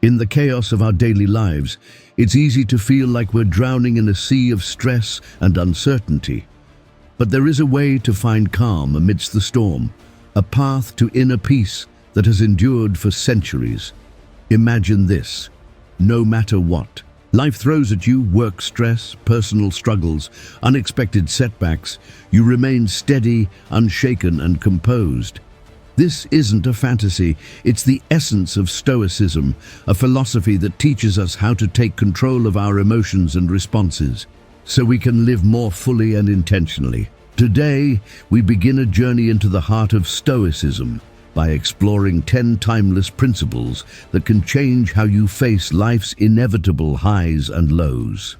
In the chaos of our daily lives, it's easy to feel like we're drowning in a sea of stress and uncertainty. But there is a way to find calm amidst the storm, a path to inner peace that has endured for centuries. Imagine this: no matter what life throws at you, work stress, personal struggles, unexpected setbacks, you remain steady, unshaken, and composed. This isn't a fantasy, it's the essence of Stoicism, a philosophy that teaches us how to take control of our emotions and responses, so we can live more fully and intentionally. Today, we begin a journey into the heart of Stoicism by exploring 10 timeless principles that can change how you face life's inevitable highs and lows.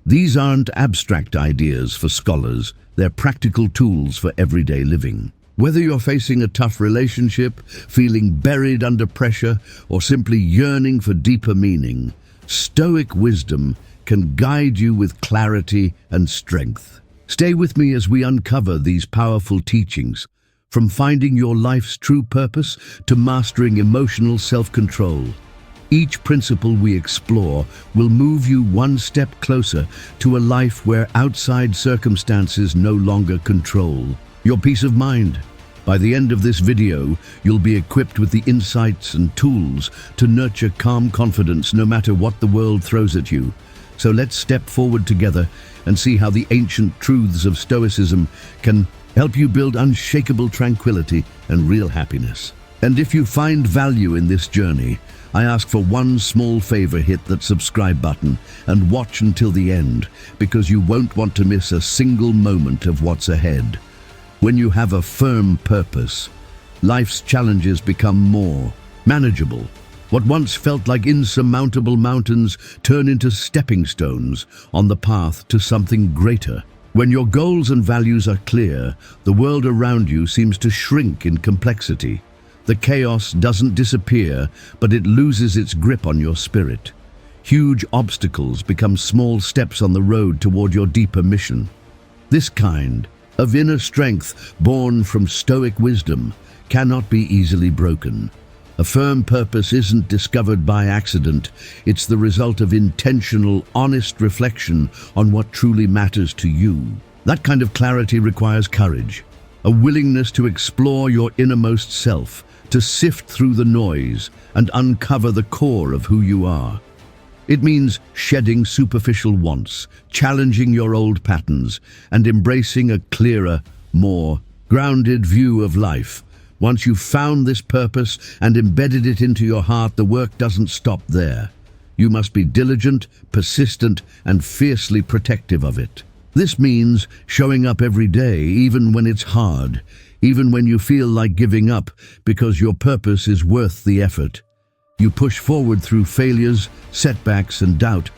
These aren't abstract ideas for scholars, they're practical tools for everyday living. Whether you're facing a tough relationship, feeling buried under pressure, or simply yearning for deeper meaning, Stoic wisdom can guide you with clarity and strength. Stay with me as we uncover these powerful teachings, from finding your life's true purpose to mastering emotional self-control. Each principle we explore will move you one step closer to a life where outside circumstances no longer control your peace of mind. By the end of this video, you'll be equipped with the insights and tools to nurture calm confidence no matter what the world throws at you. So let's step forward together and see how the ancient truths of Stoicism can help you build unshakable tranquility and real happiness. And if you find value in this journey, I ask for one small favor: hit that subscribe button and watch until the end, because you won't want to miss a single moment of what's ahead. When you have a firm purpose, life's challenges become more manageable. What once felt like insurmountable mountains turn into stepping stones on the path to something greater. When your goals and values are clear, the world around you seems to shrink in complexity. The chaos doesn't disappear, but it loses its grip on your spirit. Huge obstacles become small steps on the road toward your deeper mission. This kind of inner strength, born from Stoic wisdom, cannot be easily broken. A firm purpose isn't discovered by accident. It's the result of intentional, honest reflection on what truly matters to you. That kind of clarity requires courage, a willingness to explore your innermost self, to sift through the noise and uncover the core of who you are. It means shedding superficial wants, challenging your old patterns, and embracing a clearer, more grounded view of life. Once you've found this purpose and embedded it into your heart, the work doesn't stop there. You must be diligent, persistent, and fiercely protective of it. This means showing up every day, even when it's hard, even when you feel like giving up, because your purpose is worth the effort. You push forward through failures, setbacks, and doubt,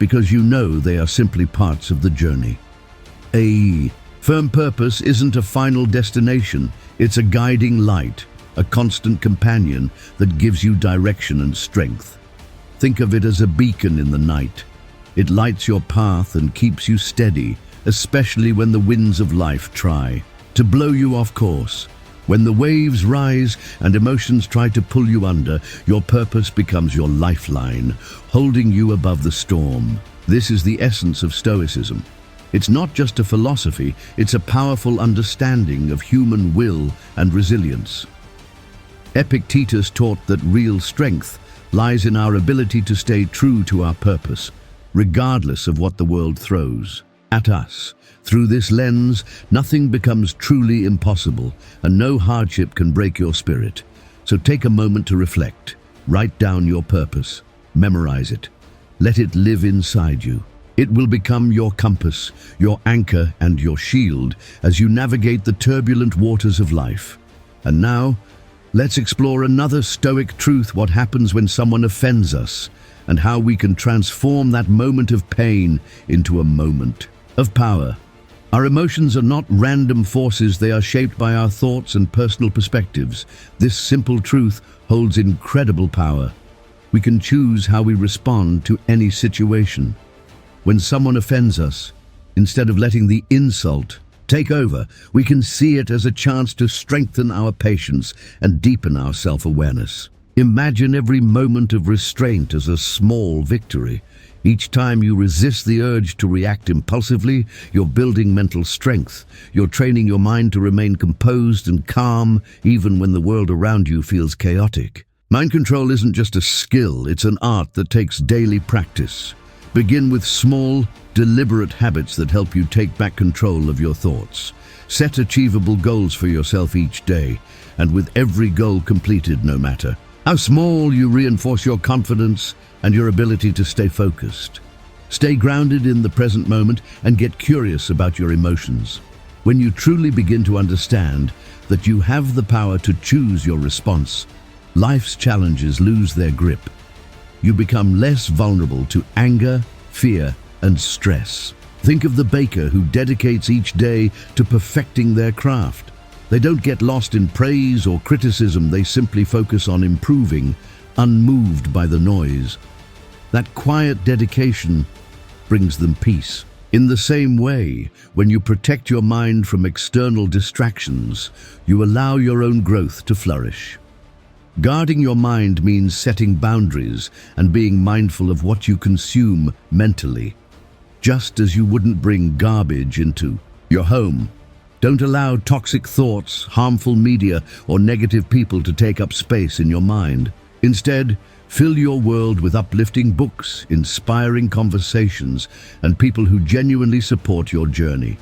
because you know they are simply parts of the journey. A firm purpose isn't a final destination, it's a guiding light, a constant companion that gives you direction and strength. Think of it as a beacon in the night. It lights your path and keeps you steady, especially when the winds of life try to blow you off course. When the waves rise and emotions try to pull you under, your purpose becomes your lifeline, holding you above the storm. This is the essence of Stoicism. It's not just a philosophy, it's a powerful understanding of human will and resilience. Epictetus taught that real strength lies in our ability to stay true to our purpose, regardless of what the world throws at us. Through this lens, nothing becomes truly impossible, and no hardship can break your spirit. So take a moment to reflect. Write down your purpose. Memorize it. Let it live inside you. It will become your compass, your anchor, and your shield as you navigate the turbulent waters of life. And now, let's explore another Stoic truth: what happens when someone offends us, and how we can transform that moment of pain into a moment of power. Our emotions are not random forces, they are shaped by our thoughts and personal perspectives. This simple truth holds incredible power. We can choose how we respond to any situation. When someone offends us, instead of letting the insult take over, we can see it as a chance to strengthen our patience and deepen our self-awareness. Imagine every moment of restraint as a small victory. Each time you resist the urge to react impulsively, you're building mental strength. You're training your mind to remain composed and calm even when the world around you feels chaotic. Mind control isn't just a skill, it's an art that takes daily practice. Begin with small, deliberate habits that help you take back control of your thoughts. Set achievable goals for yourself each day, and with every goal completed, no matter how small, you reinforce your confidence and your ability to stay focused. Stay grounded in the present moment and get curious about your emotions. When you truly begin to understand that you have the power to choose your response, life's challenges lose their grip. You become less vulnerable to anger, fear, and stress. Think of the baker who dedicates each day to perfecting their craft. They don't get lost in praise or criticism, they simply focus on improving, unmoved by the noise. That quiet dedication brings them peace. In the same way, when you protect your mind from external distractions, you allow your own growth to flourish. Guarding your mind means setting boundaries and being mindful of what you consume mentally. Just as you wouldn't bring garbage into your home. Don't allow toxic thoughts, harmful media, or negative people to take up space in your mind. Instead, fill your world with uplifting books, inspiring conversations, and people who genuinely support your journey.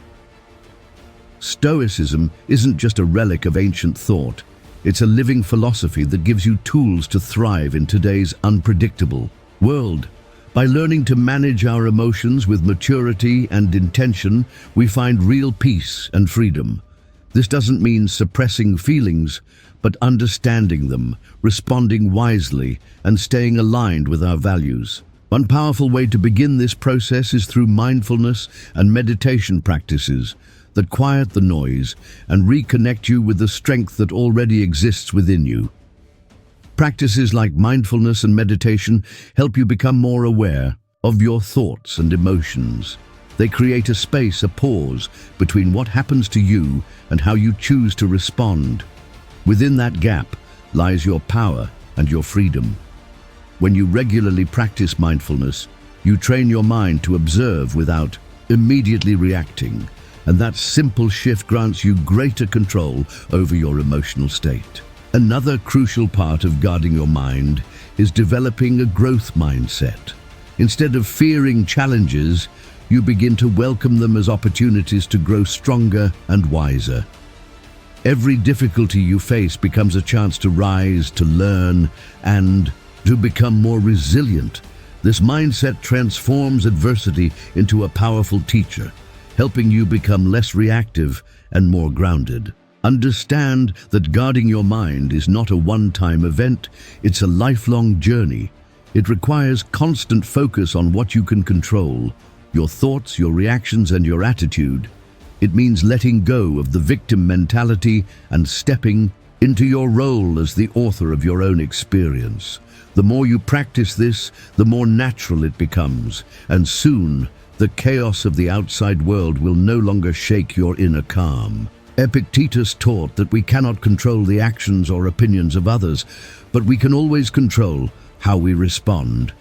Stoicism isn't just a relic of ancient thought. It's a living philosophy that gives you tools to thrive in today's unpredictable world. By learning to manage our emotions with maturity and intention, we find real peace and freedom. This doesn't mean suppressing feelings, but understanding them, responding wisely, and staying aligned with our values. One powerful way to begin this process is through mindfulness and meditation practices that quiet the noise and reconnect you with the strength that already exists within you. Practices like mindfulness and meditation help you become more aware of your thoughts and emotions. They create a space, a pause, between what happens to you and how you choose to respond. Within that gap lies your power and your freedom. When you regularly practice mindfulness, you train your mind to observe without immediately reacting, and that simple shift grants you greater control over your emotional state. Another crucial part of guarding your mind is developing a growth mindset. Instead of fearing challenges, you begin to welcome them as opportunities to grow stronger and wiser. Every difficulty you face becomes a chance to rise, to learn, and to become more resilient. This mindset transforms adversity into a powerful teacher, helping you become less reactive and more grounded. Understand that guarding your mind is not a one-time event, it's a lifelong journey. It requires constant focus on what you can control, your thoughts, your reactions, and your attitude. It means letting go of the victim mentality and stepping into your role as the author of your own experience. The more you practice this, the more natural it becomes, and soon the chaos of the outside world will no longer shake your inner calm. Epictetus taught that we cannot control the actions or opinions of others, but we can always control how we respond.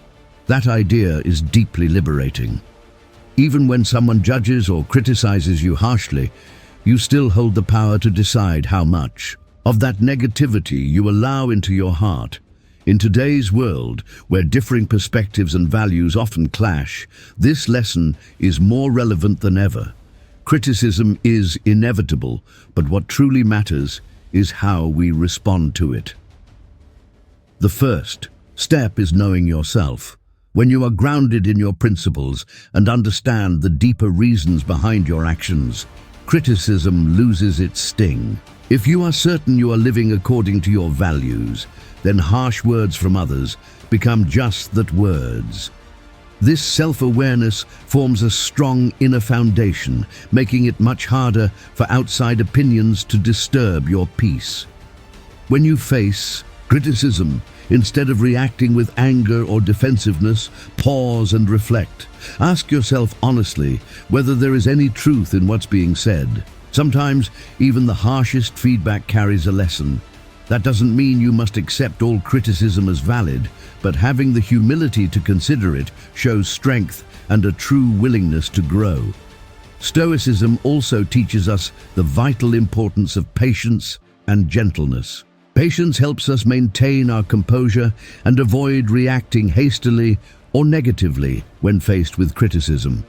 That idea is deeply liberating. Even when someone judges or criticizes you harshly, you still hold the power to decide how much of that negativity you allow into your heart. In today's world, where differing perspectives and values often clash, this lesson is more relevant than ever. Criticism is inevitable, but what truly matters is how we respond to it. The first step is knowing yourself. When you are grounded in your principles and understand the deeper reasons behind your actions, criticism loses its sting. If you are certain you are living according to your values, then harsh words from others become just that, words. This self-awareness forms a strong inner foundation, making it much harder for outside opinions to disturb your peace. When you face criticism, instead of reacting with anger or defensiveness, pause and reflect. Ask yourself honestly whether there is any truth in what's being said. Sometimes even the harshest feedback carries a lesson. That doesn't mean you must accept all criticism as valid, but having the humility to consider it shows strength and a true willingness to grow. Stoicism also teaches us the vital importance of patience and gentleness. Patience helps us maintain our composure and avoid reacting hastily or negatively when faced with criticism.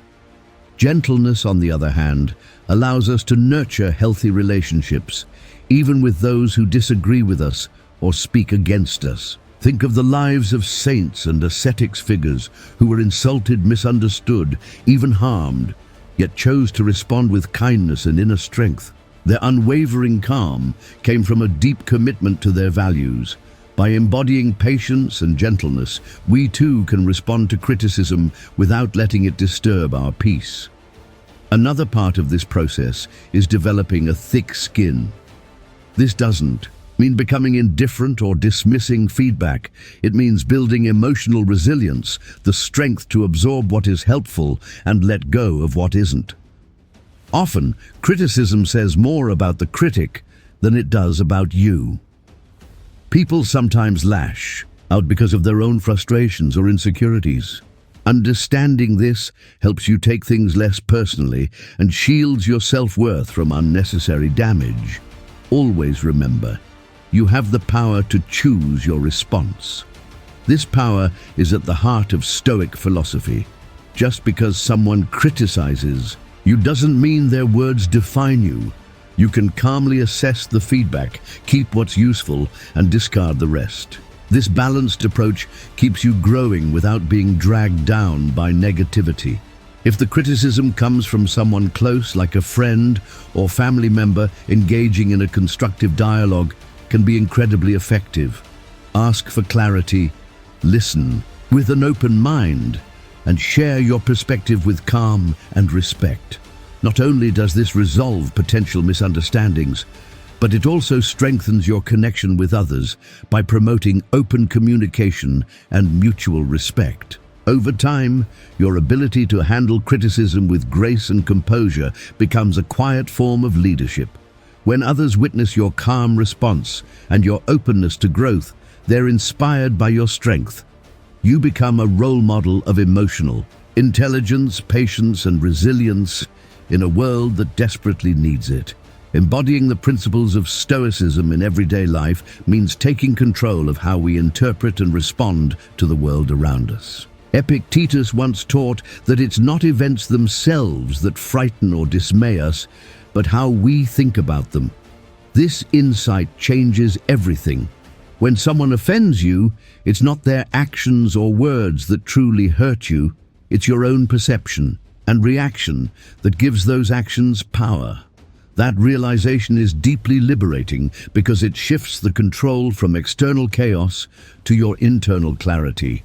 Gentleness, on the other hand, allows us to nurture healthy relationships, even with those who disagree with us or speak against us. Think of the lives of saints and ascetics figures who were insulted, misunderstood, even harmed, yet chose to respond with kindness and inner strength. Their unwavering calm came from a deep commitment to their values. By embodying patience and gentleness, we too can respond to criticism without letting it disturb our peace. Another part of this process is developing a thick skin. This doesn't mean becoming indifferent or dismissing feedback. It means building emotional resilience, the strength to absorb what is helpful and let go of what isn't. Often, criticism says more about the critic than it does about you. People sometimes lash out because of their own frustrations or insecurities. Understanding this helps you take things less personally and shields your self-worth from unnecessary damage. Always remember, you have the power to choose your response. This power is at the heart of Stoic philosophy. Just because someone criticizes you doesn't mean their words define you. You can calmly assess the feedback, keep what's useful, and discard the rest. This balanced approach keeps you growing without being dragged down by negativity. If the criticism comes from someone close, like a friend or family member, engaging in a constructive dialogue can be incredibly effective. Ask for clarity, listen with an open mind, and share your perspective with calm and respect. Not only does this resolve potential misunderstandings, but it also strengthens your connection with others by promoting open communication and mutual respect. Over time, your ability to handle criticism with grace and composure becomes a quiet form of leadership. When others witness your calm response and your openness to growth, they're inspired by your strength. You become a role model of emotional intelligence, patience, and resilience in a world that desperately needs it. Embodying the principles of Stoicism in everyday life means taking control of how we interpret and respond to the world around us. Epictetus once taught that it's not events themselves that frighten or dismay us, but how we think about them. This insight changes everything. When someone offends you, it's not their actions or words that truly hurt you, it's your own perception and reaction that gives those actions power. That realization is deeply liberating because it shifts the control from external chaos to your internal clarity.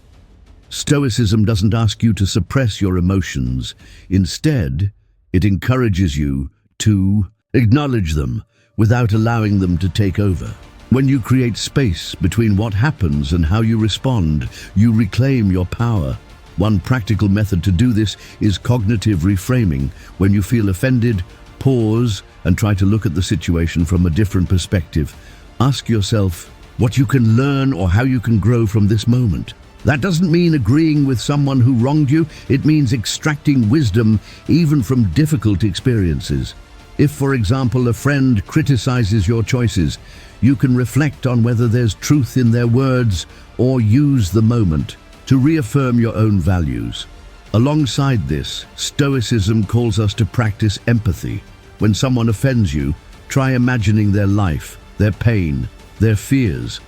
Stoicism doesn't ask you to suppress your emotions. Instead, it encourages you to acknowledge them without allowing them to take over. When you create space between what happens and how you respond, you reclaim your power. One practical method to do this is cognitive reframing. When you feel offended, pause and try to look at the situation from a different perspective. Ask yourself what you can learn or how you can grow from this moment. That doesn't mean agreeing with someone who wronged you. It means extracting wisdom even from difficult experiences. If, for example, a friend criticizes your choices, you can reflect on whether there's truth in their words or use the moment to reaffirm your own values. Alongside this, Stoicism calls us to practice empathy. When someone offends you, try imagining their life, their pain, their fears.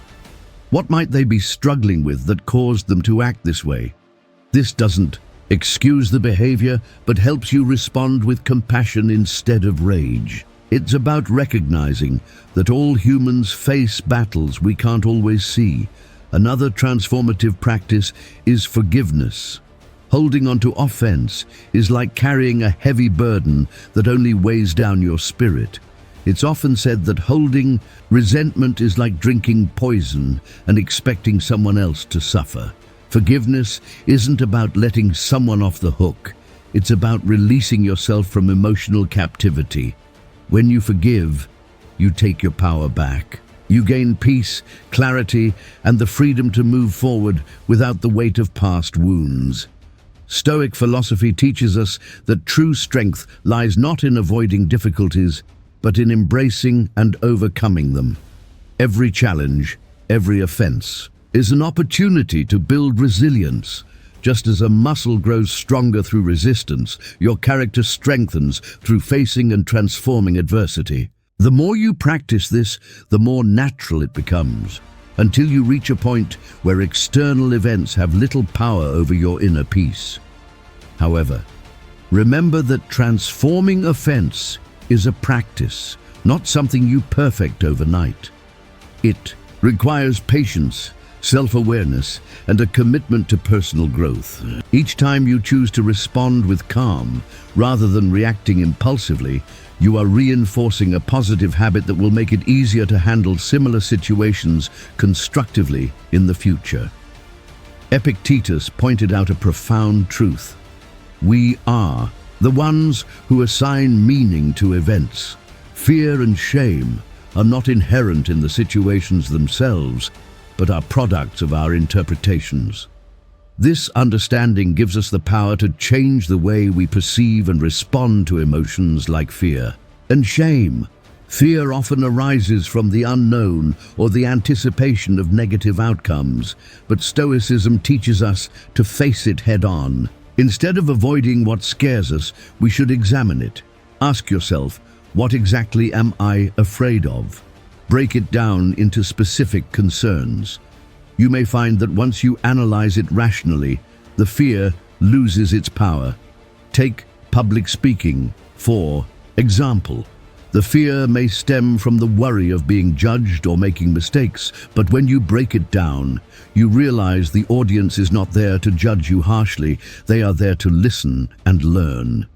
What might they be struggling with that caused them to act this way? This doesn't excuse the behavior, but helps you respond with compassion instead of rage. It's about recognizing that all humans face battles we can't always see. Another transformative practice is forgiveness. Holding on to offense is like carrying a heavy burden that only weighs down your spirit. It's often said that holding resentment is like drinking poison and expecting someone else to suffer. Forgiveness isn't about letting someone off the hook. It's about releasing yourself from emotional captivity. When you forgive, you take your power back. You gain peace, clarity, and the freedom to move forward without the weight of past wounds. Stoic philosophy teaches us that true strength lies not in avoiding difficulties, but in embracing and overcoming them. Every challenge, every offense, is an opportunity to build resilience. Just as a muscle grows stronger through resistance, your character strengthens through facing and transforming adversity. The more you practice this, the more natural it becomes, until you reach a point where external events have little power over your inner peace. However, remember that transforming offense is a practice, not something you perfect overnight. It requires patience, self-awareness, and a commitment to personal growth. Each time you choose to respond with calm, rather than reacting impulsively, you are reinforcing a positive habit that will make it easier to handle similar situations constructively in the future. Epictetus pointed out a profound truth. We are the ones who assign meaning to events. Fear and shame are not inherent in the situations themselves, but are products of our interpretations. This understanding gives us the power to change the way we perceive and respond to emotions like fear and shame. Fear often arises from the unknown or the anticipation of negative outcomes, but Stoicism teaches us to face it head-on. Instead of avoiding what scares us, we should examine it. Ask yourself, what exactly am I afraid of? Break it down into specific concerns. You may find that once you analyze it rationally, the fear loses its power. Take public speaking, for example. The fear may stem from the worry of being judged or making mistakes, but when you break it down, you realize the audience is not there to judge you harshly. They are there to listen and learn.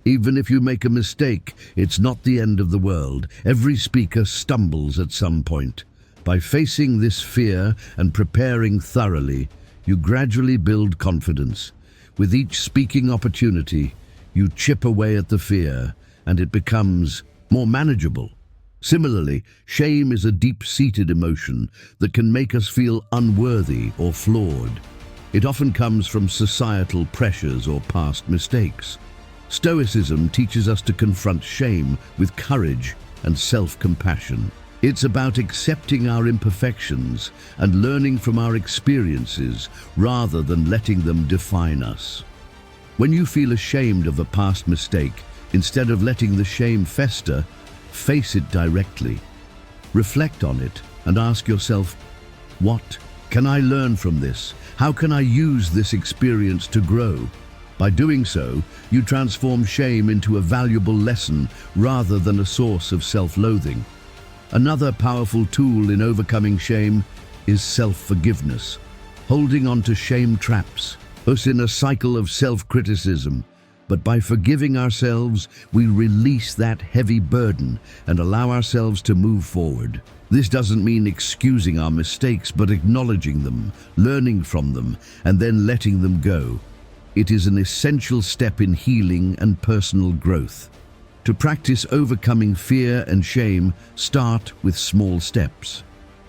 Even if you make a mistake, it's not the end of the world. Every speaker stumbles at some point. By facing this fear and preparing thoroughly, you gradually build confidence. With each speaking opportunity, you chip away at the fear, and it becomes more manageable. Similarly, shame is a deep-seated emotion that can make us feel unworthy or flawed. It often comes from societal pressures or past mistakes. Stoicism teaches us to confront shame with courage and self-compassion. It's about accepting our imperfections and learning from our experiences rather than letting them define us. When you feel ashamed of a past mistake, instead of letting the shame fester, face it directly. Reflect on it and ask yourself, what can I learn from this? How can I use this experience to grow? By doing so, you transform shame into a valuable lesson rather than a source of self-loathing. Another powerful tool in overcoming shame is self-forgiveness. Holding on to shame traps us in a cycle of self-criticism, but by forgiving ourselves, we release that heavy burden and allow ourselves to move forward. This doesn't mean excusing our mistakes, but acknowledging them, learning from them, and then letting them go. It is an essential step in healing and personal growth. To practice overcoming fear and shame, start with small steps.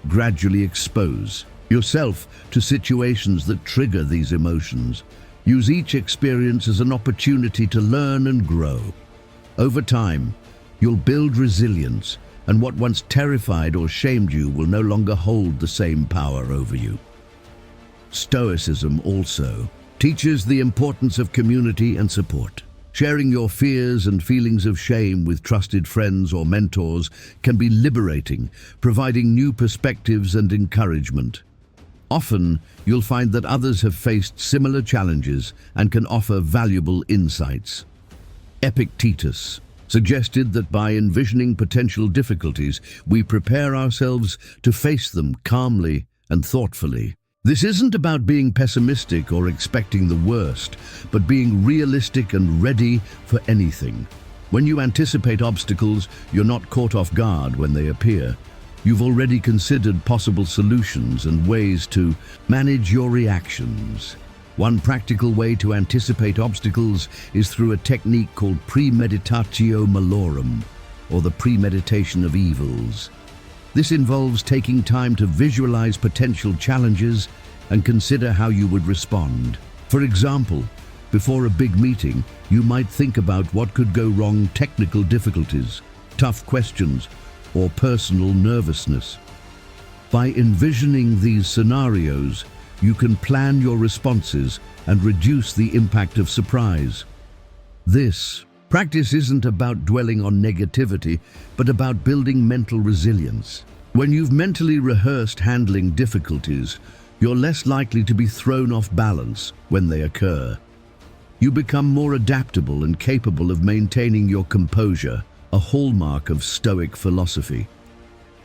Gradually expose yourself to situations that trigger these emotions. Use each experience as an opportunity to learn and grow. Over time, you'll build resilience, and what once terrified or shamed you will no longer hold the same power over you. Stoicism also teaches the importance of community and support. Sharing your fears and feelings of shame with trusted friends or mentors can be liberating, providing new perspectives and encouragement. Often, you'll find that others have faced similar challenges and can offer valuable insights. Epictetus suggested that by envisioning potential difficulties, we prepare ourselves to face them calmly and thoughtfully. This isn't about being pessimistic or expecting the worst, but being realistic and ready for anything. When you anticipate obstacles, you're not caught off guard when they appear. You've already considered possible solutions and ways to manage your reactions. One practical way to anticipate obstacles is through a technique called premeditatio malorum, or the premeditation of evils. This involves taking time to visualize potential challenges and consider how you would respond. For example, before a big meeting, you might think about what could go wrong: technical difficulties, tough questions, or personal nervousness. By envisioning these scenarios, you can plan your responses and reduce the impact of surprise. This practice isn't about dwelling on negativity, but about building mental resilience. When you've mentally rehearsed handling difficulties, you're less likely to be thrown off balance when they occur. You become more adaptable and capable of maintaining your composure, a hallmark of Stoic philosophy.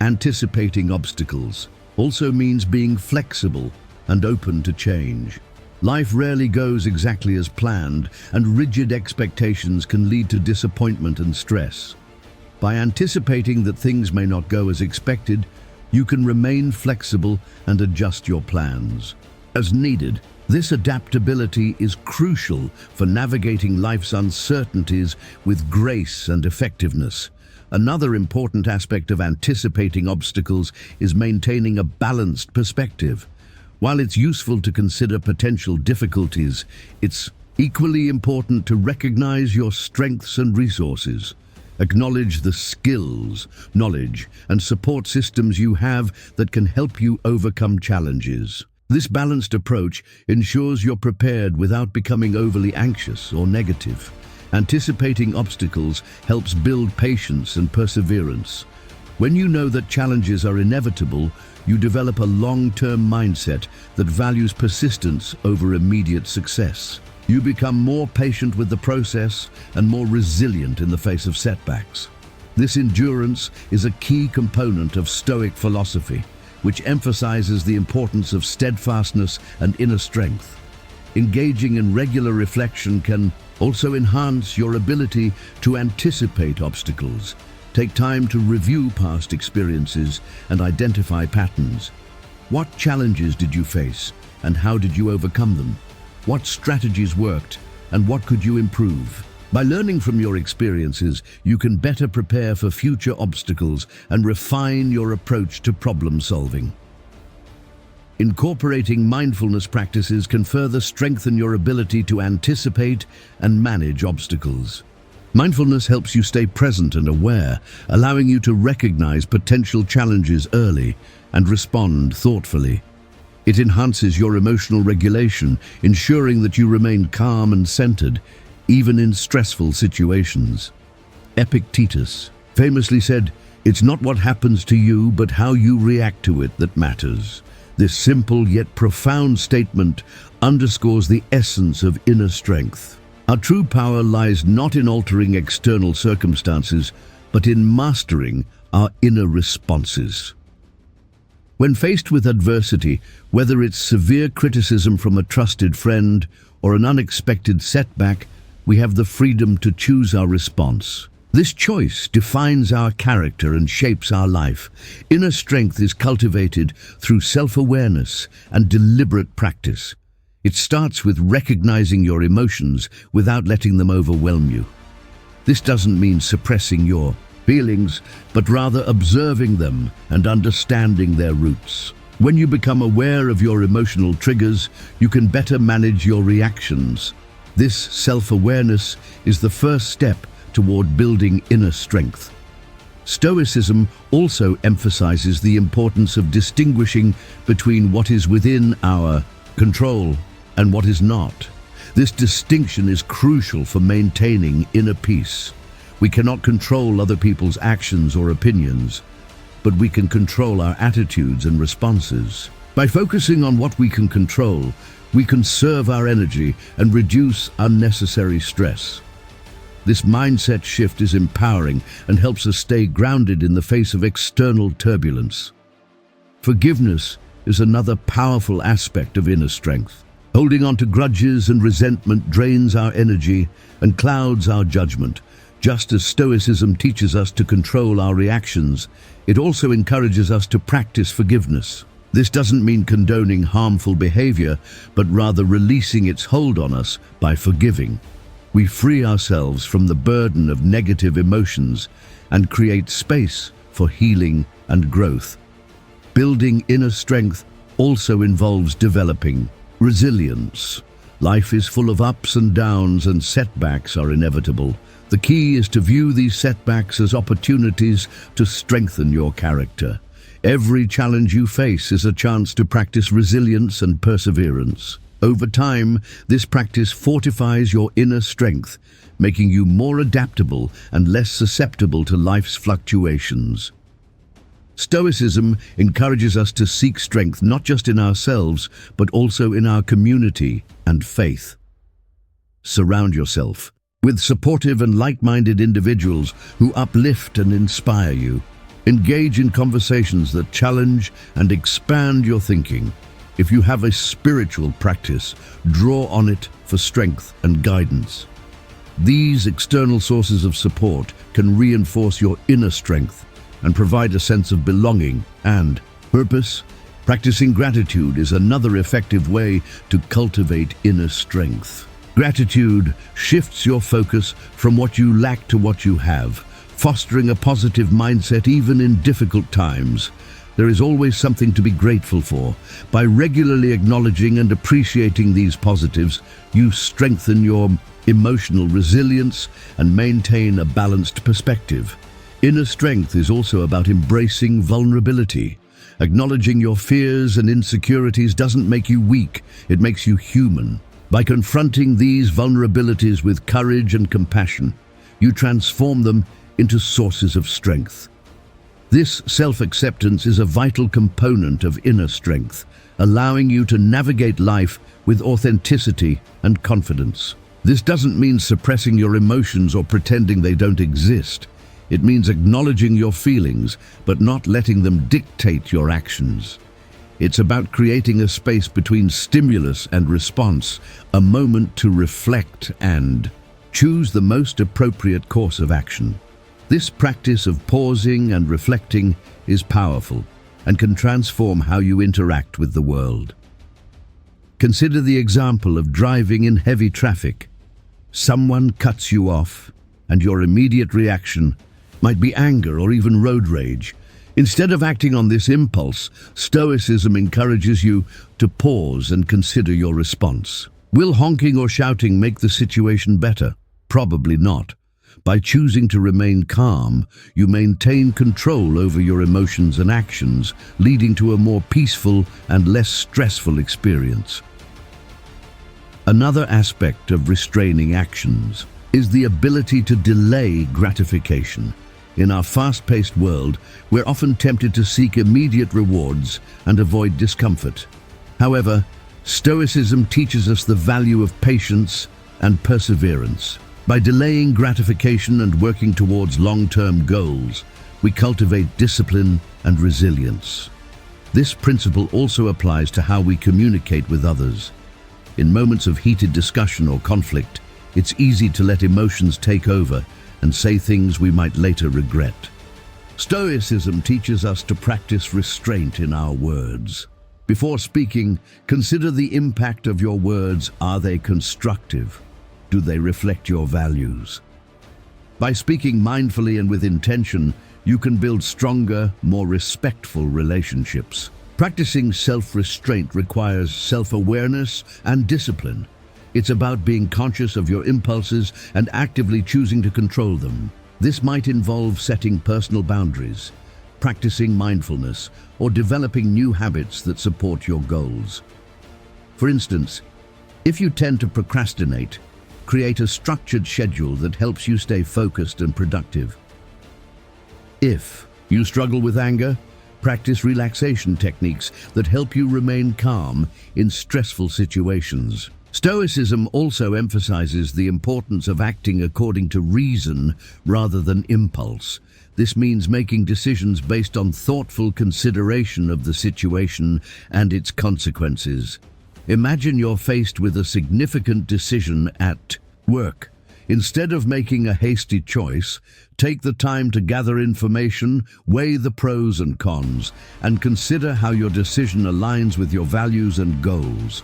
Anticipating obstacles also means being flexible and open to change. Life rarely goes exactly as planned, and rigid expectations can lead to disappointment and stress. By anticipating that things may not go as expected, you can remain flexible and adjust your plans as needed. This adaptability is crucial for navigating life's uncertainties with grace and effectiveness. Another important aspect of anticipating obstacles is maintaining a balanced perspective. While it's useful to consider potential difficulties, it's equally important to recognize your strengths and resources. Acknowledge the skills, knowledge, and support systems you have that can help you overcome challenges. This balanced approach ensures you're prepared without becoming overly anxious or negative. Anticipating obstacles helps build patience and perseverance. When you know that challenges are inevitable, you develop a long-term mindset that values persistence over immediate success. You become more patient with the process and more resilient in the face of setbacks. This endurance is a key component of Stoic philosophy, which emphasizes the importance of steadfastness and inner strength. Engaging in regular reflection can also enhance your ability to anticipate obstacles. Take time to review past experiences and identify patterns. What challenges did you face, and how did you overcome them? What strategies worked, and what could you improve? By learning from your experiences, you can better prepare for future obstacles and refine your approach to problem solving. Incorporating mindfulness practices can further strengthen your ability to anticipate and manage obstacles. Mindfulness helps you stay present and aware, allowing you to recognize potential challenges early and respond thoughtfully. It enhances your emotional regulation, ensuring that you remain calm and centered, even in stressful situations. Epictetus famously said, "It's not what happens to you, but how you react to it that matters." This simple yet profound statement underscores the essence of inner strength. Our true power lies not in altering external circumstances, but in mastering our inner responses. When faced with adversity, whether it's severe criticism from a trusted friend or an unexpected setback, we have the freedom to choose our response. This choice defines our character and shapes our life. Inner strength is cultivated through self-awareness and deliberate practice. It starts with recognizing your emotions without letting them overwhelm you. This doesn't mean suppressing your feelings, but rather observing them and understanding their roots. When you become aware of your emotional triggers, you can better manage your reactions. This self-awareness is the first step toward building inner strength. Stoicism also emphasizes the importance of distinguishing between what is within our control and what is not. This distinction is crucial for maintaining inner peace. We cannot control other people's actions or opinions, but we can control our attitudes and responses. By focusing on what we can control, we conserve our energy and reduce unnecessary stress. This mindset shift is empowering and helps us stay grounded in the face of external turbulence. Forgiveness is another powerful aspect of inner strength. Holding on to grudges and resentment drains our energy and clouds our judgment. Just as Stoicism teaches us to control our reactions, it also encourages us to practice forgiveness. This doesn't mean condoning harmful behavior, but rather releasing its hold on us by forgiving. We free ourselves from the burden of negative emotions and create space for healing and growth. Building inner strength also involves developing resilience. Life is full of ups and downs, and setbacks are inevitable. The key is to view these setbacks as opportunities to strengthen your character. Every challenge you face is a chance to practice resilience and perseverance. Over time, this practice fortifies your inner strength, making you more adaptable and less susceptible to life's fluctuations. Stoicism encourages us to seek strength not just in ourselves, but also in our community and faith. Surround yourself with supportive and like-minded individuals who uplift and inspire you. Engage in conversations that challenge and expand your thinking. If you have a spiritual practice, draw on it for strength and guidance. These external sources of support can reinforce your inner strength and provide a sense of belonging and purpose. Practicing gratitude is another effective way to cultivate inner strength. Gratitude shifts your focus from what you lack to what you have, fostering a positive mindset even in difficult times. There is always something to be grateful for. By regularly acknowledging and appreciating these positives, you strengthen your emotional resilience and maintain a balanced perspective. Inner strength is also about embracing vulnerability. Acknowledging your fears and insecurities doesn't make you weak, it makes you human. By confronting these vulnerabilities with courage and compassion, you transform them into sources of strength. This self-acceptance is a vital component of inner strength, allowing you to navigate life with authenticity and confidence. This doesn't mean suppressing your emotions or pretending they don't exist. It means acknowledging your feelings, but not letting them dictate your actions. It's about creating a space between stimulus and response, a moment to reflect and choose the most appropriate course of action. This practice of pausing and reflecting is powerful and can transform how you interact with the world. Consider the example of driving in heavy traffic. Someone cuts you off, and your immediate reaction might be anger or even road rage. Instead of acting on this impulse, Stoicism encourages you to pause and consider your response. Will honking or shouting make the situation better? Probably not. By choosing to remain calm, you maintain control over your emotions and actions, leading to a more peaceful and less stressful experience. Another aspect of restraining actions is the ability to delay gratification. In our fast-paced world, we're often tempted to seek immediate rewards and avoid discomfort. However, Stoicism teaches us the value of patience and perseverance. By delaying gratification and working towards long-term goals, we cultivate discipline and resilience. This principle also applies to how we communicate with others. In moments of heated discussion or conflict, it's easy to let emotions take over and say things we might later regret. Stoicism teaches us to practice restraint in our words. Before speaking, consider the impact of your words. Are they constructive? Do they reflect your values? By speaking mindfully and with intention, you can build stronger, more respectful relationships. Practicing self-restraint requires self-awareness and discipline. It's about being conscious of your impulses and actively choosing to control them. This might involve setting personal boundaries, practicing mindfulness, or developing new habits that support your goals. For instance, if you tend to procrastinate, create a structured schedule that helps you stay focused and productive. If you struggle with anger, practice relaxation techniques that help you remain calm in stressful situations. Stoicism also emphasizes the importance of acting according to reason rather than impulse. This means making decisions based on thoughtful consideration of the situation and its consequences. Imagine you're faced with a significant decision at work. Instead of making a hasty choice, take the time to gather information, weigh the pros and cons, and consider how your decision aligns with your values and goals.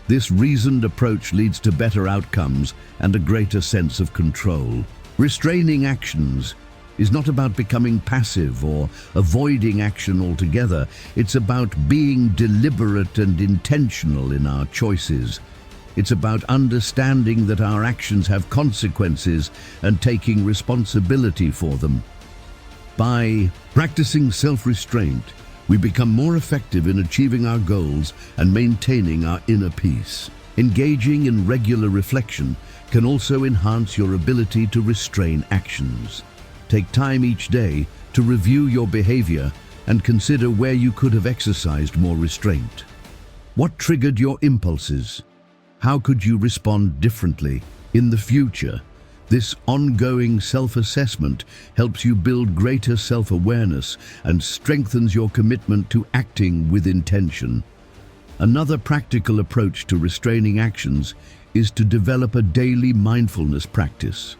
This reasoned approach leads to better outcomes and a greater sense of control. Restraining actions is not about becoming passive or avoiding action altogether. It's about being deliberate and intentional in our choices. It's about understanding that our actions have consequences and taking responsibility for them. By practicing self-restraint, we become more effective in achieving our goals and maintaining our inner peace. Engaging in regular reflection can also enhance your ability to restrain actions. Take time each day to review your behavior and consider where you could have exercised more restraint. What triggered your impulses? How could you respond differently in the future? This ongoing self-assessment helps you build greater self-awareness and strengthens your commitment to acting with intention. Another practical approach to restraining actions is to develop a daily mindfulness practice.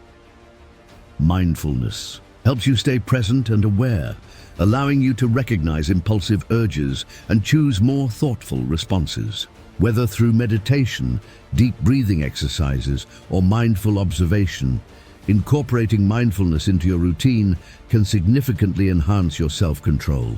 Mindfulness helps you stay present and aware, allowing you to recognize impulsive urges and choose more thoughtful responses. Whether through meditation, deep breathing exercises, or mindful observation, incorporating mindfulness into your routine can significantly enhance your self-control.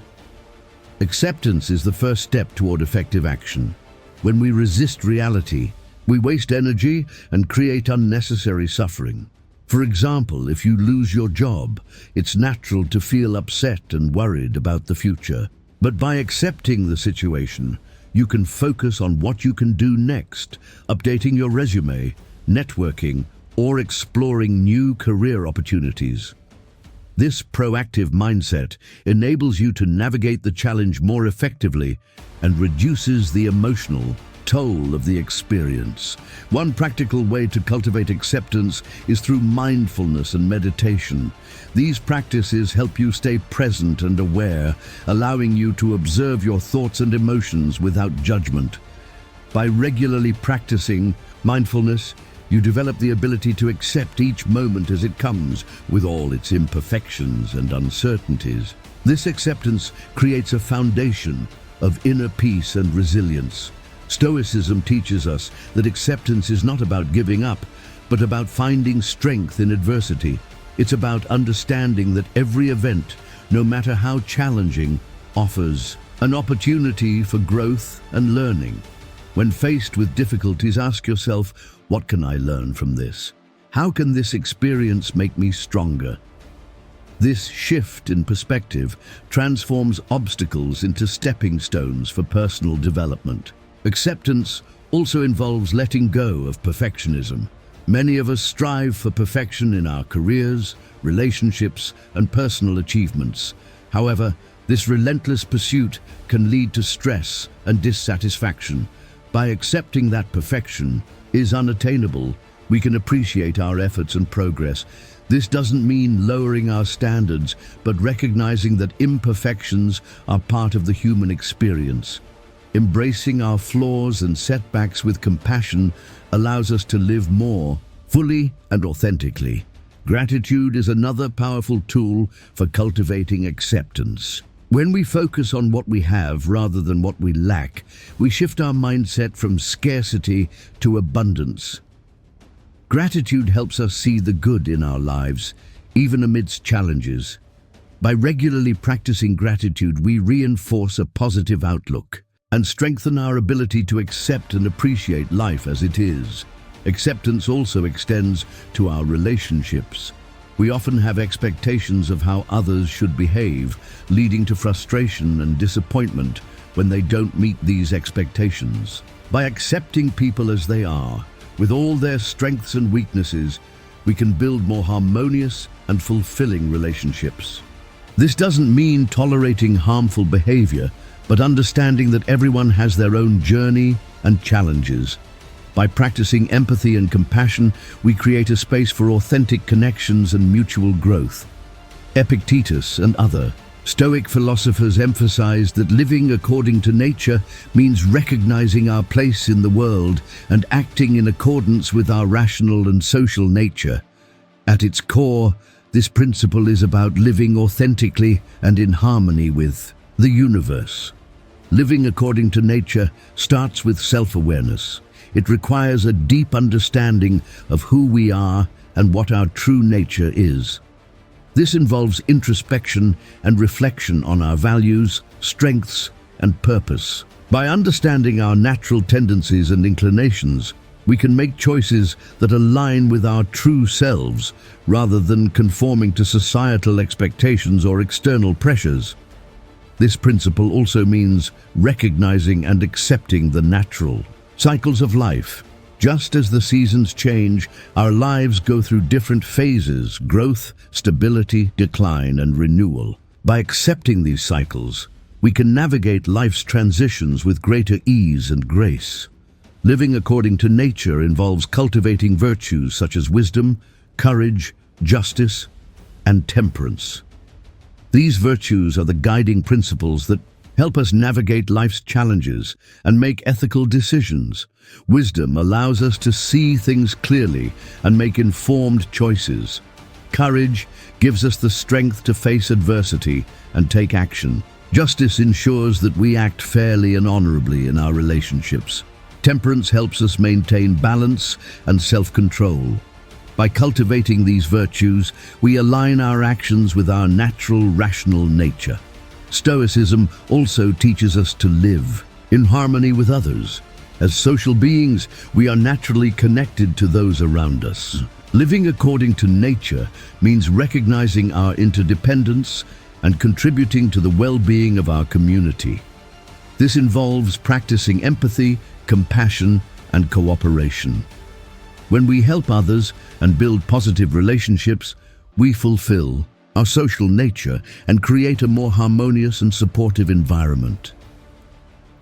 Acceptance is the first step toward effective action. When we resist reality, we waste energy and create unnecessary suffering. For example, if you lose your job, it's natural to feel upset and worried about the future. But by accepting the situation, you can focus on what you can do next, updating your resume, networking, or exploring new career opportunities. This proactive mindset enables you to navigate the challenge more effectively and reduces the emotional toll of the experience. One practical way to cultivate acceptance is through mindfulness and meditation. These practices help you stay present and aware, allowing you to observe your thoughts and emotions without judgment. By regularly practicing mindfulness, you develop the ability to accept each moment as it comes, with all its imperfections and uncertainties. This acceptance creates a foundation of inner peace and resilience. Stoicism teaches us that acceptance is not about giving up, but about finding strength in adversity. It's about understanding that every event, no matter how challenging, offers an opportunity for growth and learning. When faced with difficulties, ask yourself, what can I learn from this? How can this experience make me stronger? This shift in perspective transforms obstacles into stepping stones for personal development. Acceptance also involves letting go of perfectionism. Many of us strive for perfection in our careers, relationships, and personal achievements. However, this relentless pursuit can lead to stress and dissatisfaction. By accepting that perfection is unattainable, we can appreciate our efforts and progress. This doesn't mean lowering our standards, but recognizing that imperfections are part of the human experience. Embracing our flaws and setbacks with compassion allows us to live more fully and authentically. Gratitude is another powerful tool for cultivating acceptance. When we focus on what we have rather than what we lack, we shift our mindset from scarcity to abundance. Gratitude helps us see the good in our lives, even amidst challenges. By regularly practicing gratitude, we reinforce a positive outlook and strengthen our ability to accept and appreciate life as it is. Acceptance also extends to our relationships. We often have expectations of how others should behave, leading to frustration and disappointment when they don't meet these expectations. By accepting people as they are, with all their strengths and weaknesses, we can build more harmonious and fulfilling relationships. This doesn't mean tolerating harmful behavior, but understanding that everyone has their own journey and challenges. By practicing empathy and compassion, we create a space for authentic connections and mutual growth. Epictetus and other Stoic philosophers emphasized that living according to nature means recognizing our place in the world and acting in accordance with our rational and social nature. At its core, this principle is about living authentically and in harmony with the universe. Living according to nature starts with self-awareness. It requires a deep understanding of who we are and what our true nature is. This involves introspection and reflection on our values, strengths, and purpose. By understanding our natural tendencies and inclinations, we can make choices that align with our true selves rather than conforming to societal expectations or external pressures. This principle also means recognizing and accepting the natural cycles of life. Just as the seasons change, our lives go through different phases: growth, stability, decline, and renewal. By accepting these cycles, we can navigate life's transitions with greater ease and grace. Living according to nature involves cultivating virtues such as wisdom, courage, justice, and temperance. These virtues are the guiding principles that help us navigate life's challenges and make ethical decisions. Wisdom allows us to see things clearly and make informed choices. Courage gives us the strength to face adversity and take action. Justice ensures that we act fairly and honorably in our relationships. Temperance helps us maintain balance and self-control. By cultivating these virtues, we align our actions with our natural, rational nature. Stoicism also teaches us to live in harmony with others. As social beings, we are naturally connected to those around us. Living according to nature means recognizing our interdependence and contributing to the well-being of our community. This involves practicing empathy, compassion, and cooperation. When we help others and build positive relationships, we fulfill our social nature and create a more harmonious and supportive environment.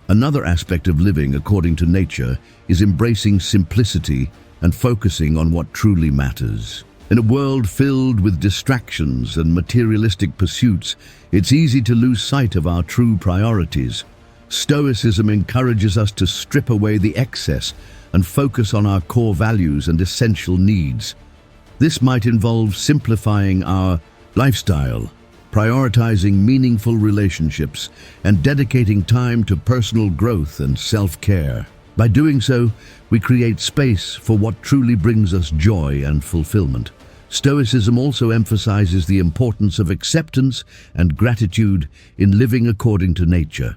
Another aspect of living according to nature is embracing simplicity and focusing on what truly matters. In a world filled with distractions and materialistic pursuits, it's easy to lose sight of our true priorities. Stoicism encourages us to strip away the excess and focus on our core values and essential needs. This might involve simplifying our lifestyle, prioritizing meaningful relationships, and dedicating time to personal growth and self-care. By doing so, we create space for what truly brings us joy and fulfillment. Stoicism also emphasizes the importance of acceptance and gratitude in living according to nature.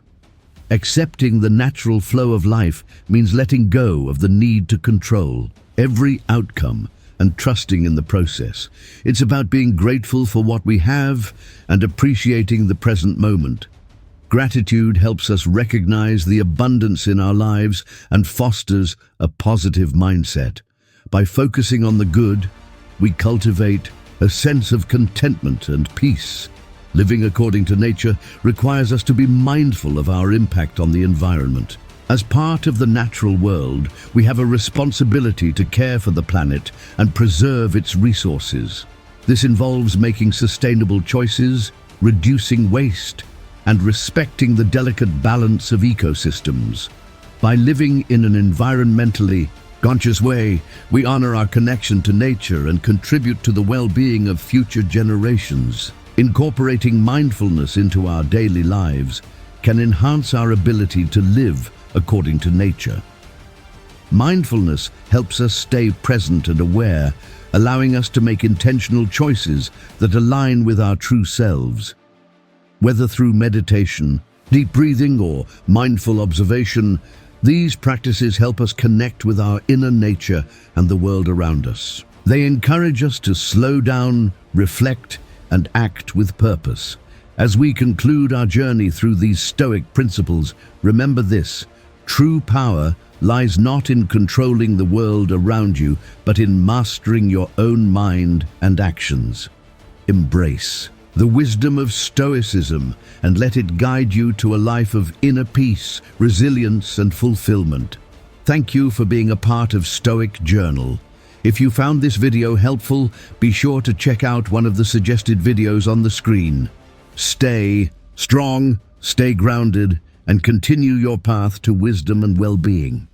Accepting the natural flow of life means letting go of the need to control every outcome and trusting in the process. It's about being grateful for what we have and appreciating the present moment. Gratitude helps us recognize the abundance in our lives and fosters a positive mindset. By focusing on the good, we cultivate a sense of contentment and peace. Living according to nature requires us to be mindful of our impact on the environment. As part of the natural world, we have a responsibility to care for the planet and preserve its resources. This involves making sustainable choices, reducing waste, and respecting the delicate balance of ecosystems. By living in an environmentally conscious way, we honor our connection to nature and contribute to the well-being of future generations. Incorporating mindfulness into our daily lives can enhance our ability to live according to nature. Mindfulness helps us stay present and aware, allowing us to make intentional choices that align with our true selves. Whether through meditation, deep breathing, or mindful observation, these practices help us connect with our inner nature and the world around us. They encourage us to slow down, reflect, and act with purpose. As we conclude our journey through these Stoic principles, remember this: true power lies not in controlling the world around you, but in mastering your own mind and actions. Embrace the wisdom of Stoicism and let it guide you to a life of inner peace, resilience, and fulfillment. Thank you for being a part of Stoic Journal. If you found this video helpful, be sure to check out one of the suggested videos on the screen. Stay strong, stay grounded, and continue your path to wisdom and well-being.